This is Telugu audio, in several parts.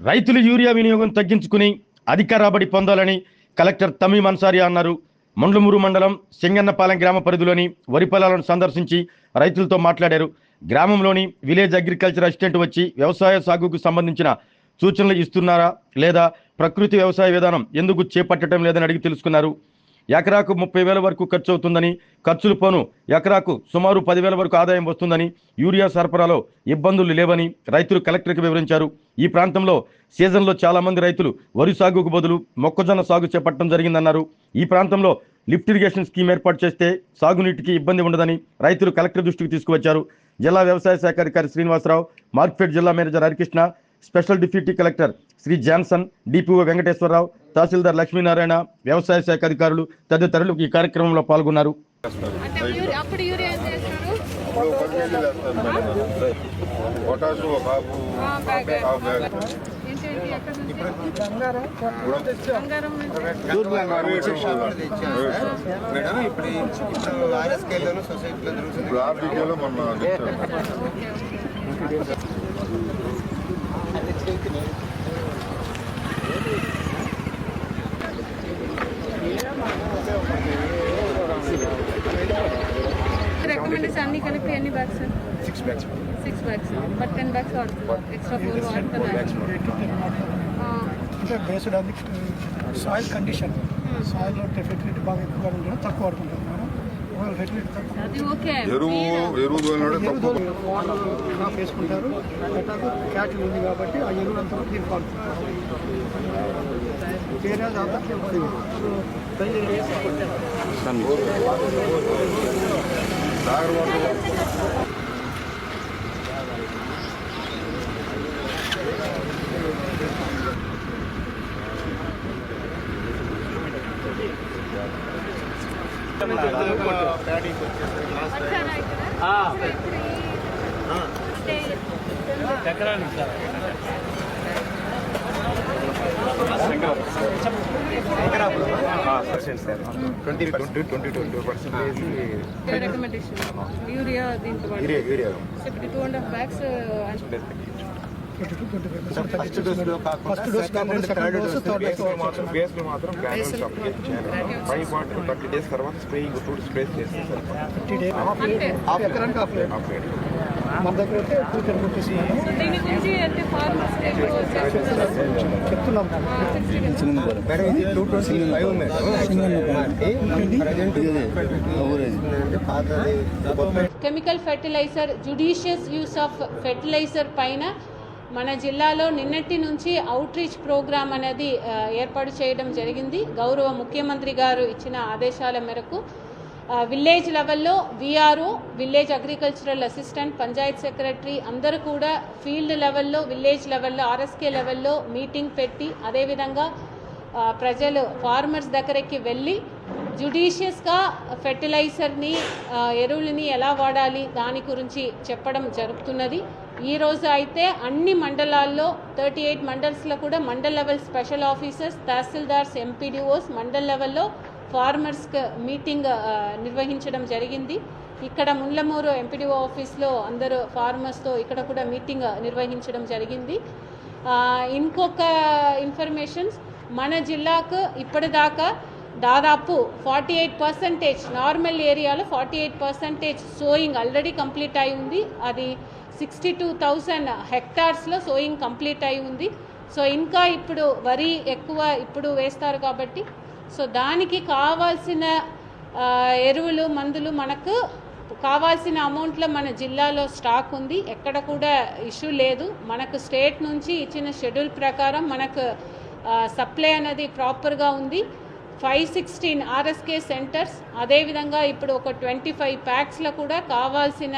రైతులు యూరియా వినియోగం తగ్గించుకుని అధిక రాబడి పొందాలని కలెక్టర్ తమీం అన్సారీ అన్నారు. మండ్లమూరు మండలం సింగన్నపాలెం గ్రామ పరిధిలోని వరి పొలాలను సందర్శించి రైతులతో మాట్లాడారు. గ్రామంలోని విలేజ్ అగ్రికల్చర్ అసిస్టెంట్ వచ్చి వ్యవసాయ సాగుకు సంబంధించిన సూచనలు ఇస్తున్నారా లేదా, ప్రకృతి వ్యవసాయ విధానం ఎందుకు చేపట్టడం లేదని అడిగి తెలుసుకున్నారు. ఎకరాకు 30,000 వరకు ఖర్చు అవుతుందని, ఖర్చులు పోను ఎకరాకు సుమారు 10,000 వరకు ఆదాయం వస్తుందని, యూరియా సరఫరాలో ఇబ్బందులు లేవని రైతులు కలెక్టర్కి వివరించారు. ఈ ప్రాంతంలో సీజన్లో చాలా మంది రైతులు వరి సాగుకు బదులు మొక్కజొన్న సాగు చేపట్టడం జరిగిందన్నారు. ఈ ప్రాంతంలో లిఫ్ట్ ఇరిగేషన్ స్కీమ్ ఏర్పాటు చేస్తే సాగునీటికి ఇబ్బంది ఉండదని రైతులు కలెక్టర్ దృష్టికి తీసుకువచ్చారు. జిల్లా వ్యవసాయ శాఖ అధికారి శ్రీనివాసరావు, మార్కెట్ జిల్లా manager Harikrishna, special deputy collector Shri Johnson, DPO Venkateswararao, tahsildar Lakshminarayana, వ్యవసాయ శాఖ అధికారులు తదితరులు ఈ కార్యక్రమంలో పాల్గొన్నారు. recommendation అన్ని కలిపి ఎన్ని bags? 6 bags. But 10 bags or extra 4 bags. Based on the soil condition. Soil fertility బాగా ఎక్కువగా ఉండడం తక్కువ వాడుకుంటాం మేడం. అది ఓకే. ఎరువు వేసుకుంటారు. అట్లాగే క్యాట్ ఉంది కాబట్టి ఆ ఎరువు అంతా దీనికి వాడుకుంటారు. వేరే recommendation యూరియా దీంట్లో 2.5 bags ఫస్ట్ డోస్ లో కాకుండా థర్డ్ డోస్ మాత్రం బేస్ లో మాత్రం గ్రాన్యుల్స్ అప్లై చేయాలి. 5 days తర్వాత స్ప్రేయింగ్ టూ స్ప్రేస్ చేస్తే హాఫ్ ఎకరానికి హాఫ్ మన దగ్గర అయితే 2 రూపీస్ దీని గురించి అంటే ఫార్మర్స్ చెప్తున్నాం మేడం. ఇది 225 ఉంది chemical fertiliser judicious use of fertiliser పైన మన జిల్లాలో నిన్నటి నుంచి అవుట్ రీచ్ ప్రోగ్రామ్ అనేది ఏర్పాటు చేయడం జరిగింది. గౌరవ ముఖ్యమంత్రి గారు ఇచ్చిన ఆదేశాల మేరకు విలేజ్ లెవెల్లో VRO, village agricultural assistant, Panchayat secretary అందరూ కూడా ఫీల్డ్ లెవెల్లో, విలేజ్ లెవెల్లో, ఆర్ఎస్కే లెవెల్లో మీటింగ్ పెట్టి అదేవిధంగా ప్రజలు ఫార్మర్స్ దగ్గరికి వెళ్ళి జుడిషియస్గా ఫెర్టిలైజర్ని, ఎరువులని ఎలా వాడాలి దాని గురించి చెప్పడం జరుగుతున్నది. ఈరోజు అయితే అన్ని మండలాల్లో 38 మండల్స్లో కూడా mandal level special officers, tahsildars, MPDOs mandal లెవెల్లో ఫార్మర్స్ మీటింగ్ నిర్వహించడం జరిగింది. ఇక్కడ ముండ్లమూరు ఎంపీడీఓ ఆఫీస్లో అందరూ ఫార్మర్స్తో ఇక్కడ కూడా మీటింగ్ నిర్వహించడం జరిగింది. ఇంకొక ఇన్ఫర్మేషన్స్, మన జిల్లాకు ఇప్పటిదాకా దాదాపు 48% నార్మల్ ఏరియాలో 48% సోయింగ్ ఆల్రెడీ కంప్లీట్ అయి ఉంది. అది 62,000 హెక్టార్స్లో సోయింగ్ కంప్లీట్ అయి ఉంది. సో ఇంకా ఇప్పుడు వరి ఎక్కువ ఇప్పుడు వేస్తారు కాబట్టి సో దానికి కావాల్సిన ఎరువులు, మందులు మనకు కావాల్సిన అమౌంట్లో మన జిల్లాలో స్టాక్ ఉంది. ఎక్కడ కూడా ఇష్యూ లేదు. మనకు స్టేట్ నుంచి ఇచ్చిన షెడ్యూల్ ప్రకారం మనకు సప్లై అనేది ప్రాపర్గా ఉంది. 516 ఆర్ఎస్కే సెంటర్స్, అదేవిధంగా ఇప్పుడు ఒక 25 ప్యాక్స్లో కూడా కావాల్సిన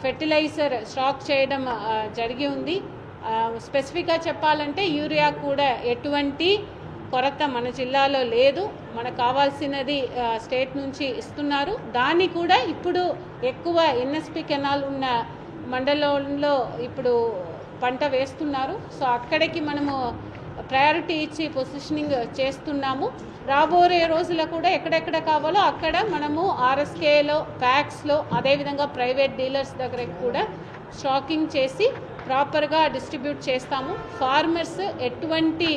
ఫెర్టిలైజర్ స్టాక్ చేయడం జరిగి ఉంది. స్పెసిఫిక్గా చెప్పాలంటే యూరియా కూడా ఎటువంటి కొరత మన జిల్లాలో లేదు. మనకు కావాల్సినది స్టేట్ నుంచి ఇస్తున్నారు. దాన్ని కూడా ఇప్పుడు ఎక్కువ ఎన్ఎస్పి కెనాల్ ఉన్న మండలంలో ఇప్పుడు పంట వేస్తున్నారు. సో అక్కడికి మనము ప్రయారిటీ ఇచ్చి పొజిషనింగ్ చేస్తున్నాము. రాబోయే రోజుల్లో కూడా ఎక్కడెక్కడ కావాలో అక్కడ మనము ఆర్ఎస్కేలో, ప్యాక్స్లో, అదేవిధంగా ప్రైవేట్ డీలర్స్ దగ్గర కూడా స్టాకింగ్ చేసి ప్రాపర్గా డిస్ట్రిబ్యూట్ చేస్తాము. ఫార్మర్స్ ఎటువంటి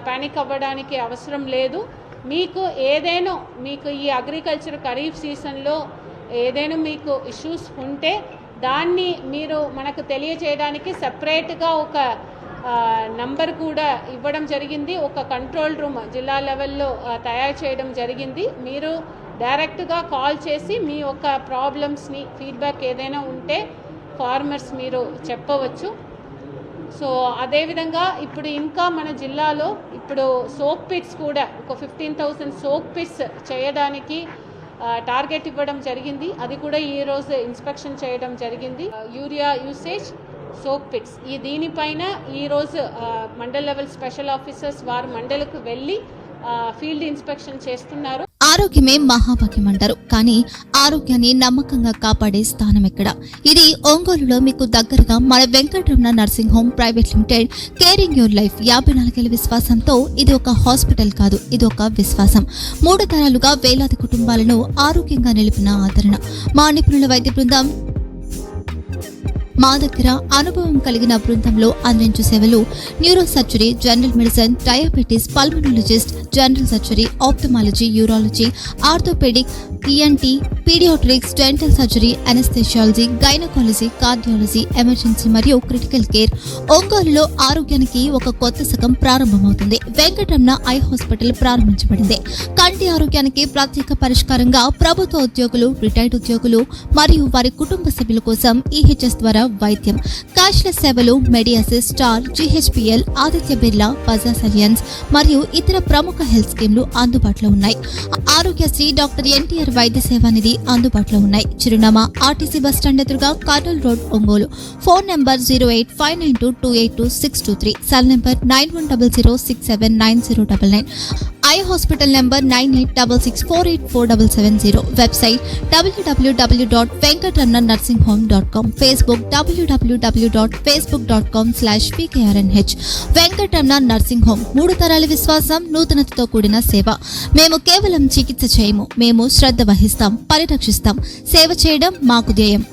పానిక్ అవ్వడానికి అవసరం లేదు. మీకు ఈ అగ్రికల్చర్ ఖరీఫ్ సీజన్లో ఏదైనా మీకు ఇష్యూస్ ఉంటే దాన్ని మీరు మనకు తెలియజేయడానికి సెపరేట్గా ఒక నంబర్ కూడా ఇవ్వడం జరిగింది. ఒక కంట్రోల్ రూమ్ జిల్లా లెవెల్లో తయారు చేయడం జరిగింది. మీరు డైరెక్ట్గా కాల్ చేసి మీ యొక్క ప్రాబ్లమ్స్ని ఫీడ్బ్యాక్ ఏదైనా ఉంటే ఫార్మర్స్ మీరు చెప్పవచ్చు. సో అదేవిధంగా ఇప్పుడు ఇంకా మన జిల్లాలో ఇప్పుడు సోక్ పిట్స్ కూడా ఒక 15,000 సోక్ పిట్స్ చేయడానికి టార్గెట్ ఇవ్వడం జరిగింది. అది కూడా ఈరోజు ఇన్స్పెక్షన్ చేయడం జరిగింది. యూరియా యూసేజ్, సోక్ పిట్స్ దీనిపైన ఈరోజు మండల్ లెవెల్ స్పెషల్ ఆఫీసర్స్ వారు మండలకు వెళ్ళి ఫీల్డ్ ఇన్స్పెక్షన్ చేస్తున్నారు. ఆరోగ్యమే మహాభాగ్యం అంటారు, కానీ ఆరోగ్యాన్ని నమ్మకంగా కాపాడే స్థానం ఎక్కడ? ఇది ఒంగోలులో మీకు దగ్గరగా మన Venkataramana nursing home private limited. Caring your life 54 ఏళ్ల విశ్వాసంతో ఇది ఒక హాస్పిటల్ కాదు, ఇది ఒక విశ్వాసం. 3 తరాలుగా వేలాది కుటుంబాలను ఆరోగ్యంగా నిలిపిన ఆదరణ. మా నిపుణుల వైద్య బృందం మా దగ్గర అనుభవం కలిగిన బృందంలో అందించే సేవలు neuro surgery, general medicine, diabetes, pulmonologist, general surgery, ophthalmology, urology, orthopaedic, ENT, paediatrics, dental surgery, anaesthesiology, gynaecology, cardiology, emergency మరియు క్రిటికల్ కేర్. ఒంగోలులో ఆరోగ్యానికి ఒక కొత్త శకం ప్రారంభమవుతుంది. వెంకటరమణ ఐ హాస్పిటల్ ప్రారంభించబడింది. కంటి ఆరోగ్యానికి ప్రత్యేక పరిష్కారంగా ప్రభుత్వ ఉద్యోగులు, రిటైర్డ్ ఉద్యోగులు మరియు వారి కుటుంబ సభ్యుల కోసం EHS ద్వారా వైద్యం, క్యాష్లెస్ సేవలు, Medi Assist, Star, GHPL, Aditya Birla, Bajaj Allianz మరియు ఇతర ప్రముఖ హెల్త్ స్కీమ్లు అందుబాటులో ఉన్నాయి. ఆరోగ్యశ్రీ, డాక్టర్ NTR వైద్య సేవా నిధి అందుబాటులో ఉన్నాయి. చిరునామా RTC బస్టాండ్ ఎదురుగా, Kurnool road, Ongole. Phone number 08592282623, cell number 9100679099. Eye hospital number 9866484770. Website www.venkatramanarsinghome.com. Facebook www.facebook.com/PKRNH. Venkataramana nursing home, 3 తరాల విశ్వాసం, నూతనతతో కూడిన సేవ. మేము కేవలం చికిత్స చేయము, మేము శ్రద్ధ వహిస్తాం, పరిరక్షిస్తాం. సేవ చేయడం మాకు ధ్యేయం.